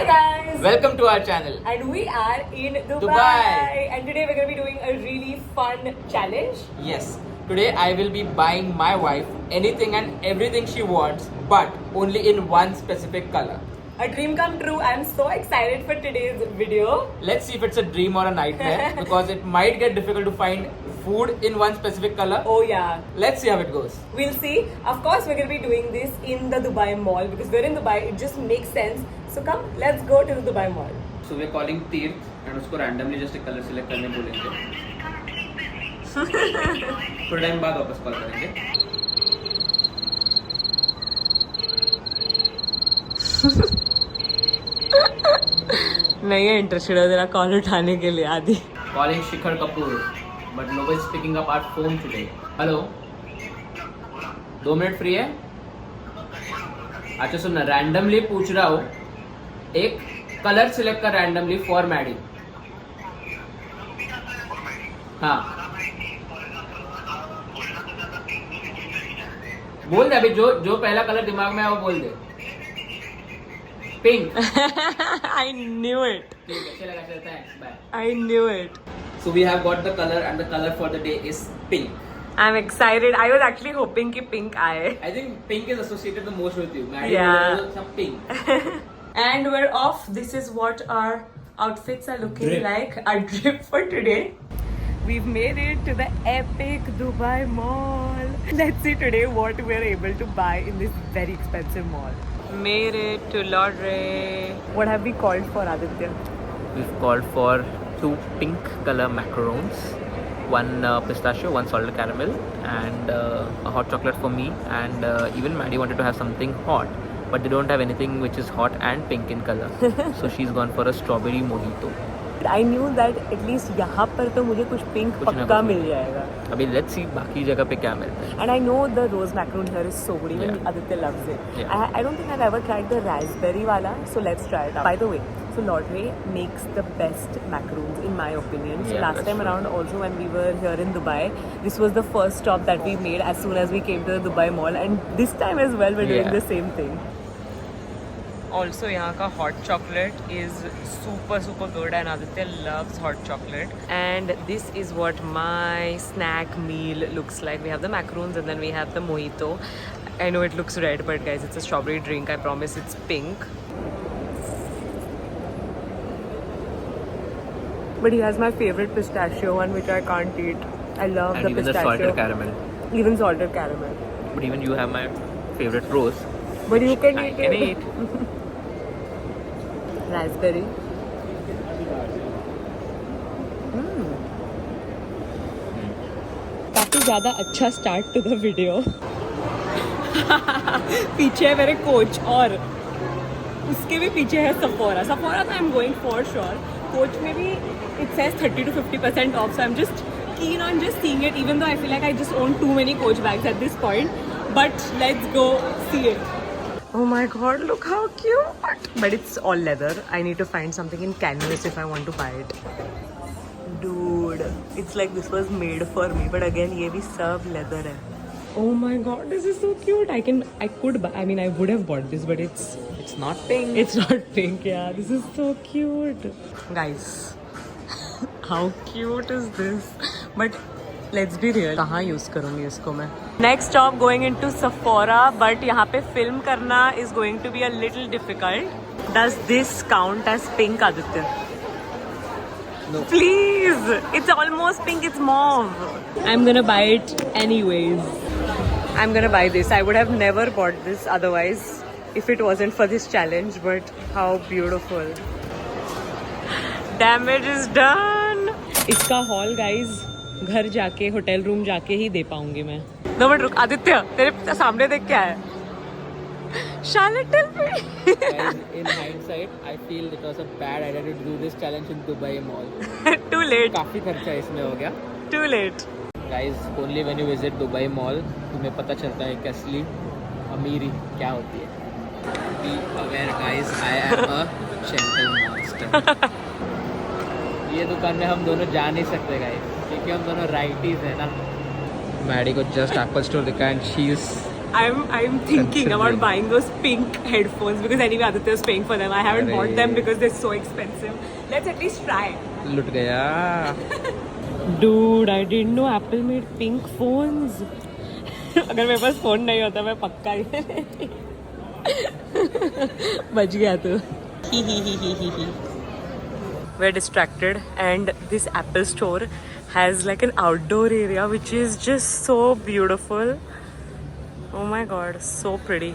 guys! Welcome to our channel. And we are in Dubai. Dubai. And today we're going to be doing a really fun challenge. Yes, today I will be buying my wife anything and everything she wants, but only in one specific color. A dream come true. I'm so excited for today's video. Let's see if it's a dream or a nightmare because it might get difficult to find food in one specific color. Oh yeah. Let's see how it goes. We'll see. Of course, we're going to be doing this in the Dubai Mall because we're in Dubai. It just makes sense. So come, let's go to the Dubai Mall. So we're calling Tirth and उसको randomly just एक color select करने बोलेंगे. थोड़ा time बाद वापस call करेंगे. नहीं है इंटरेस्टेड है तेरा कॉल उठाने के लिए आदि. Calling Shikhar Kapoor, but nobody is picking up our phone today. Hello. 2 minute free है? अच्छा सुन, रैंडमली पूछ रहा हूँ, एक कलर सिलेक्ट कर रैंडमली फॉर मैडी. हाँ बोल दे अभी, जो पहला कलर दिमाग में है वो बोल दे. पिंक. I knew it. ठीक है, चलेगा, चलता है. Bye. I knew it. So we have got the color and the color for the day is pink. I'm excited. I was actually hoping कि pink आए. I think pink is associated the most with you. Maddie, Yeah. some pink. And we're off. This is what our outfits are looking Drip. like. Our drip for today. We've made it to the epic Dubai Mall. Let's see today what we're able to buy in this very expensive mall. Made it to Laundry. What have we called for, Aditya? We've called for 2 pink color macarons, 1 pistachio, 1 salted caramel, and a hot chocolate for me. And even Maddie wanted to have something hot, but they don't have anything which is hot and pink in color. So she's gone for a strawberry mojito. I knew that at least यहाँ पर तो मुझे कुछ pink कुछ ना पक्का कुछ मिल जाएगा. अभी let's see बाकी जगह पे क्या मिलता है. And I know the rose macaroon here is so good. Even Yeah. Aditya loves it. Yeah. I don't think I've ever tried the raspberry wala, so let's try it out. By the way, so Laundry makes the best macaroons in my opinion. So Yeah, last that's time true. around also when we were here in Dubai, this was the first stop that we made as soon as we came to the Dubai Mall, and this time as well we're doing Yeah. the same thing. Also, यहाँ का hot chocolate is super good and Aditya loves hot chocolate. And this is what my snack meal looks like. We have the macaroons and then we have the mojito. I know it looks red, but guys, it's a strawberry drink. I promise it's pink. But he has my favorite pistachio one, which I can't eat. I love And the even pistachio. the salted caramel. Even salted caramel. But even you have my favorite rose. But you can I eat can it. eat. Raspberry. काफी ज्यादा अच्छा start to the video. पीछे है मेरे coach और उसके भी पीछे है सफोरा. सफोरा तो I am going for sure. Coach में भी it says 30 to 50% of. So I am just keen on just seeing it, even though I feel like I just own too many coach bags at this point. But let's go see it. Oh my god, look how cute! But it's all leather. I need to find something in canvas if I want to buy it. Dude, it's like this was made for me. But again, ये भी सब leather है. Oh my god, this is so cute. I could buy, I mean, I would have bought this, but It's not pink. it's not pink. Yeah, this is so cute. Guys, how cute is this? But let's be real, कहाँ use करूँगी इसको मैं? Next stop going into Sephora, but यहाँ पे film करना is going to be a little difficult. Does this count as pink, Aditya? No. Please, it's almost pink. It's mauve. I'm gonna buy it anyways. I'm gonna buy this. I would have never bought this otherwise if it wasn't for this challenge. But how beautiful! Damage is done. इसका haul, guys, घर जाके hotel room जाके ही दे पाऊंगी मैं. 2 minute रुक. आदित्य, तेरे सामने देख क्या है? Charlotte, tell me. Guys, in hindsight, I feel it was a bad idea to do this challenge in Dubai Mall. Too late. काफी खर्चा इसमें हो गया. Too late. Guys, only when you visit Dubai Mall, तुम्हें पता चलता है कि असली अमीरी क्या होती है. Be aware, guys, I am a gentle monster. ये दुकान में हम दोनों जा नहीं सकते गाइस, क्योंकि हम दोनों राइटीज है ना. मैडी को जस्ट एप्पल स्टोर दिखा and she is I'm thinking about Considering. buying those pink headphones because anyway Aditya is paying for them. I haven't bought them Arey. because they're so expensive. Let's at least try. लुट गया. Dude, I didn't know Apple made pink phones. अगर मेरे पास phone नहीं होता मैं पक्का ही ले लेती. बच गया तू. We're distracted and this Apple store has like an outdoor area which is just so beautiful. Oh my god, so pretty.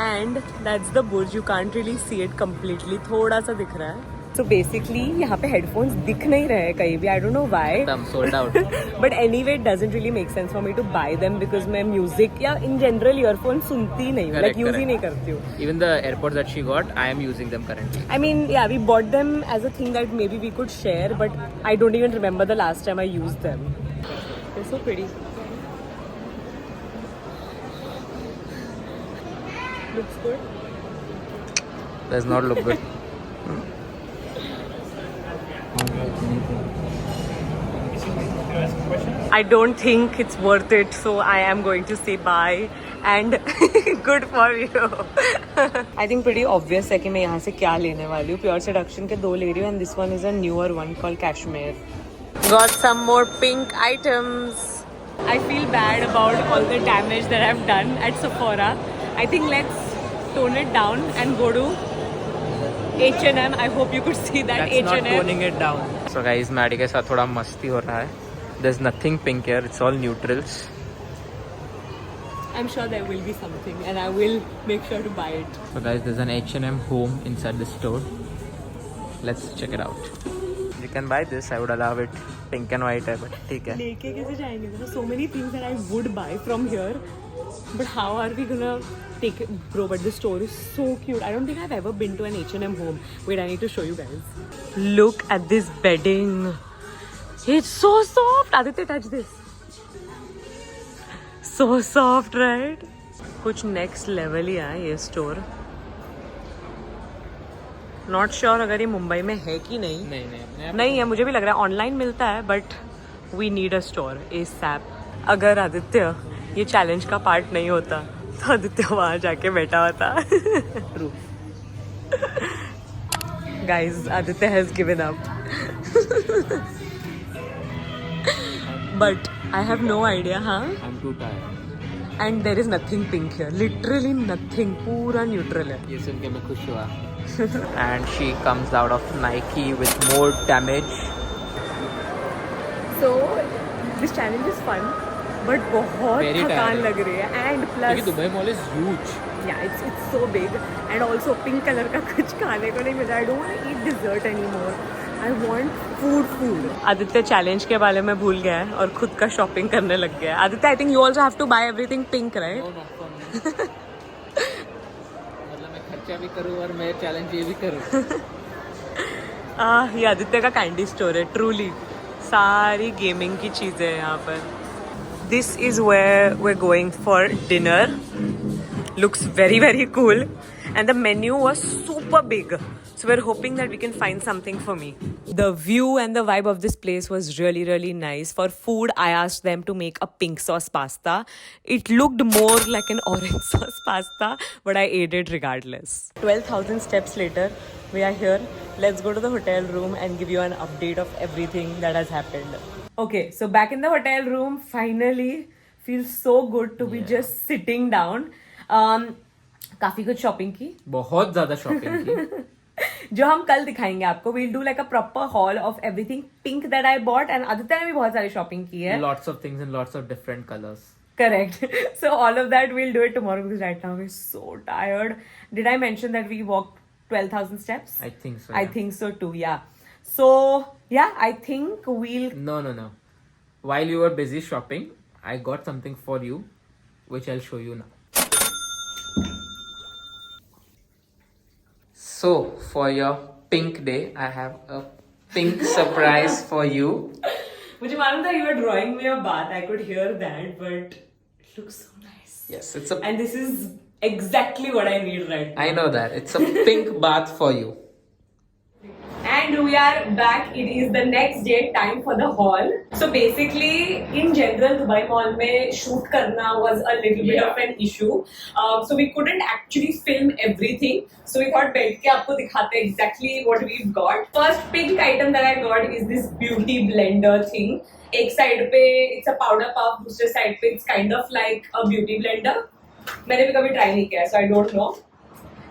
And that's the Burj. You can't really see it completely. थोड़ा सा दिख रहा है. So basically यहाँ पे headphones दिख नहीं रहे कहीं भी. I don't know why. I'm sold out. But anyway, it doesn't really make sense for me to buy them because मैं music या in general earphones सुनती ही नहीं हूँ. Like use ही नहीं करती हूँ. Even the AirPods that she got, I am using them currently. I mean, yeah, we bought them as a thing that maybe we could share, but I don't even remember the last time I used them. They're so pretty. Looks good. Does not look good. I don't think it's worth it, so I am going to say bye and good for you. I think pretty obvious है कि मैं यहाँ से क्या लेने वाली हूँ. Pure Seduction के 2 ले रही हूँ and this one is a newer one called Cashmere. Got some more pink items. I feel bad about all the damage that I've done at Sephora. I think let's tone it down and go to H&M. I hope you could see that. That's not H&M. toning it down. So guys, Maddy के साथ थोड़ा मस्ती हो रहा है. There's nothing pink here. It's all neutrals. I'm sure there will be something and I will make sure to buy it. So guys, there's an H&M home inside the store. Let's check it out. You can buy this. I would allow it. Pink and white है, but ठीक है. लेके कैसे जाएंगे? There are so many things that I would buy from here, but how are we gonna take it, bro? But the store is so cute. I don't think I've ever been to an H&M home. Wait, I need to show you guys. Look at this bedding. It's so soft. Aditya, touch this. So soft, right? कुछ next level ही है ये store. Not sure अगर ये मुंबई में है कि नहीं. नहीं है, मुझे भी लग रहा है ऑनलाइन मिलता है, but we need a store ASAP. अगर आदित्य ये चैलेंज का पार्ट नहीं होता तो आदित्य वहाँ जाके बैठा होता. True. Guys, Aditya has given up. But I have no idea, huh? I'm too tired. And there is nothing pink here. Literally nothing. पूरा neutral है. ये सुन के मैं खुश हुआ. And she comes out of Nike with more damage. So this challenge is fun, but बहुत Very थकान tiring. लग रही है. And plus, क्योंकि Dubai mall is huge. yeah, it's so big. And also pink color का कुछ खाने को नहीं मिला. I don't want to eat dessert anymore. I want food. Aditya challenge के बारे में भूल गया है और खुद का शॉपिंग करने लग गया है. Aditya, I think you also have to buy everything pink, right? No, not for me. मतलब मैं खर्चा भी करूँ और मैं चैलेंज ये भी करूँ. ये आदित्य का कैंडी स्टोर है. ट्रूली सारी गेमिंग की चीजें हैं यहाँ पर. This is where we're going for dinner. Looks very, very cool. And the menu was super big. So we're hoping that we can find something for me. The view and the vibe of this place was really, really nice. For food, I asked them to make a pink sauce pasta. It looked more like an orange sauce pasta, but I ate it regardless. 12,000 steps later, we are here. Let's go to the hotel room and give you an update of everything that has happened. Okay, so back in the hotel room, finally. Feels so good to be just sitting down. काफी कुछ shopping की. बहुत ज़्यादा shopping की. जो हम कल दिखाएंगे आपको. We'll do like a proper haul of everything pink that I bought. And Aditya ने भी बहुत सारी शॉपिंग की है. Lots of things in lots of different colors. Correct. So all of that we'll do it tomorrow because right now we're so tired. Did I mention that we walked 12,000 steps? I think so. I yeah. think so too, yeah. So yeah, I think we'll... No. While you were busy shopping, I got something for you, which I'll show you now. So, for your pink day, I have a pink surprise for you. मुझे मालूम था you were drawing me a bath. I could hear that, but it looks so nice. Yes, it's a... And this is exactly what I need right now. I know that. It's a pink bath for you. And we are back. It is the next day, time for the haul. So basically, in general, Dubai Mall में shoot करना was a little bit of an issue. So we couldn't actually film everything. So we thought बैठ के आपको दिखाते exactly what we've got. First pink item that I got is this beauty blender thing. एक side पे it's a powder puff, दूसरे side पे it's kind of like a beauty blender. मैंने भी कभी try नहीं किया, so I don't know.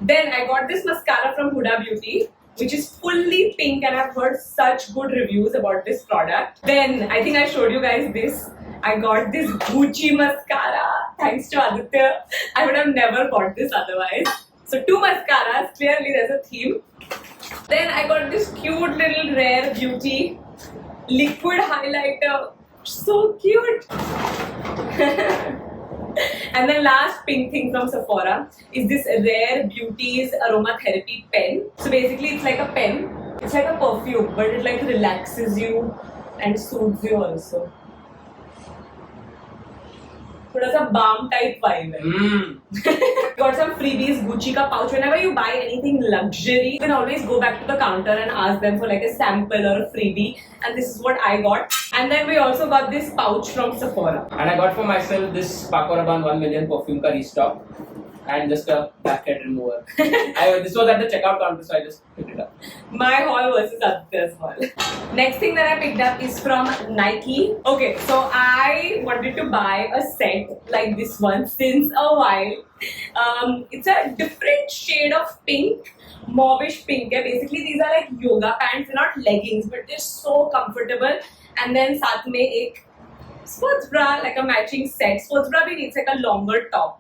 Then I got this mascara from Huda Beauty, which is fully pink, and I've heard such good reviews about this product. Then I think I showed you guys this. I got this Gucci mascara thanks to Aditya. I would have never bought this otherwise. So 2 mascaras, clearly there's a theme. Then I got this cute little Rare Beauty liquid highlighter. So cute. And the last pink thing from Sephora is this Rare Beauty's aromatherapy pen. So basically it's like a pen. It's like a perfume, but it like relaxes you and soothes you also. थोड़ा सा balm type vibe है. Got some freebies, Gucci का pouch. Whenever you buy anything luxury, you can always go back to the counter and ask them for like a sample or a freebie. And this is what I got. And then we also got this pouch from Sephora. And I got for myself this Paco Rabanne 1 million perfume ka restock and just a backhead remover. This was at the checkout counter, so I just picked it up. My haul versus Aditya's haul. Next thing that I picked up is from Nike. Okay, so I wanted to buy a set like this one since a while. It's a different shade of pink, mauvish pink. Basically, these are like yoga pants. They're not leggings, but they're so comfortable. And then साथ में एक sports bra, like a matching set. Sports bra भी needs like a longer top.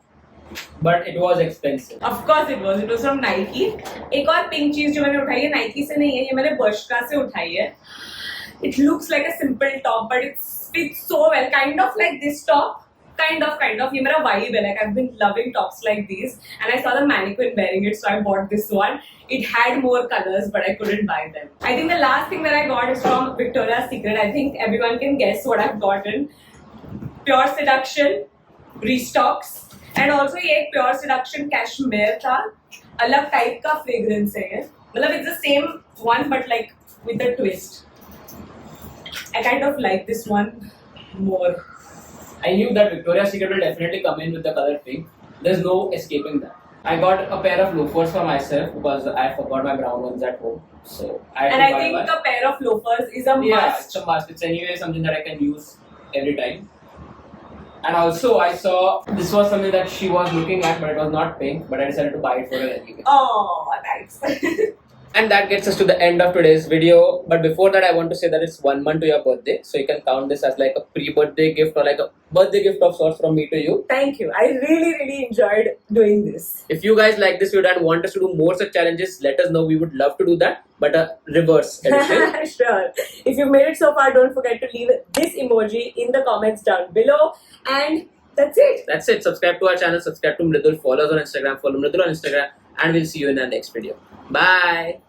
But it was expensive. Of course it was. It was from Nike. एक और pink चीज जो मैंने उठाई है Nike से नहीं है, ये मैंने Bershka से उठाई है. It looks like a simple top, but it fits so well. Kind of like this top. Kind of. ये मेरा vibe है. Like I've been loving tops like these, and I saw the mannequin wearing it, so I bought this one. It had more colors, but I couldn't buy them. I think the last thing that I got is from Victoria's Secret. I think everyone can guess what I've gotten. Pure Seduction restocks. And also ये एक Pure Seduction cashmere था, अलग type का fragrance है ये. मतलब it's the same one but like with a twist. I kind of like this one more. I knew that Victoria's Secret will definitely come in with the color pink. There's no escaping that. I got a pair of loafers for myself because I forgot my brown ones at home. So I think a pair of loafers is a must. Yeah, it's a must. It's anyway something that I can use every time. And also I saw this was something that she was looking at, but it was not pink, but I decided to buy it for her anyway. Oh, thanks. And that gets us to the end of today's video. But before that, I want to say that it's 1 month to your birthday, so you can count this as like a pre-birthday gift or like a birthday gift of sorts from me to you. Thank you. I really enjoyed doing this. If you guys like this video and want us to do more such challenges, let us know. We would love to do that, but a reverse edition. Sure. If you've made it so far, don't forget to leave this emoji in the comments down below. And that's it. That's it. Subscribe to our channel. Subscribe to Mridul. Follow us on Instagram. Follow Mridul on Instagram. And we'll see you in our next video. Bye.